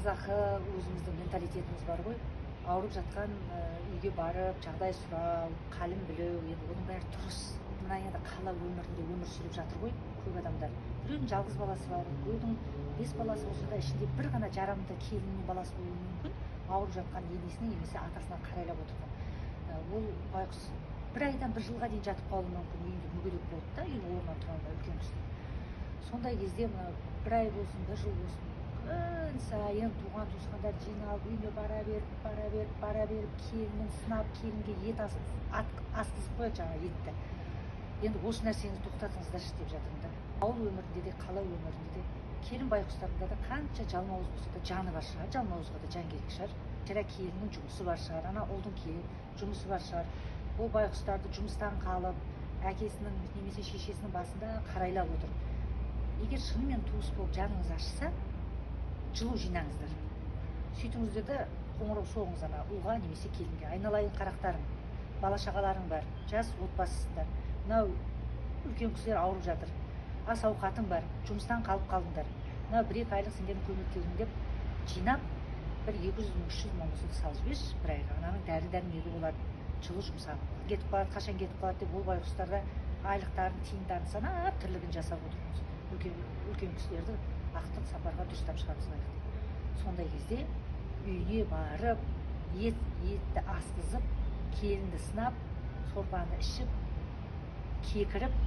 қазақы өзіміздің менталитетіміз бар ғой. Ауырып жатқан үйге барып, жағдай сұрау, қалін білу, енді оның бәрі дұрыс. Мына енді қала өмірінде өмір сүріп жатыр ғой көп адамдар. Біреудің жалғыз баласы бар, біреудің 5 баласы болса да ішінде бір ғана жарамды келіннің баласы болуы мүмкін. Ауырып жатқан енесіне немесе атасына қарайлап отырған. Ол байқұс бір айдан бір жылға дейін жатып қалуы мүмкін, үйінде мүгедек болды да, үй орнынан тұра алмай үлкен кісі. Сондай кезде мына бір ай болсын, бір жыл болсын, күн сайын туған туысқандар жиналып үйіне бара беріп, келінін сынап, келінге ет асқызып қояды жаңағы етті. Енді осы нәрсені тоқтатыңыздаршы деп жатырмын да. Ауыл өмірінде де, қала өмірінде де, келін байқұстарында да қанша жалмауыз болса да жаны бар шығар, жалмауызға да жан керек шығар. Жара келіннің жұмысы бар шығар, ана ұлдың жұмысы бар шығар. Ол байқұстарды жұмыстан қалып, әкесінің немесе шешесінің басында қарайлап отыр. Егер шынымен туыс болып жаныңыз ашса, жылу жинаңыздар. Сөйтіңіздер де қоңырау соғыңыз ана ұлға немесе келінге. Айналайын қарақтарым, бала шағаларың бар, жас отбасысыңдар. Мынау үлкен кісілер ауырып жатыр. Ас ауқатың бар, жұмыстан қалып қалдыңдар. Мынау 1-2 айлық сендердің көмектерің деп жинап, бір 200-300 мың салып жіберші бір айға. Ананың дәрі-дәрмегі болады, жылы жұмсап. Кетіп қалады, қашан кетіп қалады деп ол байқұстарда айлықтарын, тиындарын санап, тірлігін жасап отырмыз. Үлкен кісілерді ақтық сапарға дұрыстап шығарғызайық деп. Сондай кезде үйіне барып, етті асқызып, келінді сынап, сорпаны ішіп, кекіріп,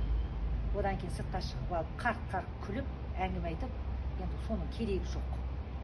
одан кейін сыртқа шығып алып, қарқ-қарқ күліп, әңгіме айтып, енді соның керегі жоқ.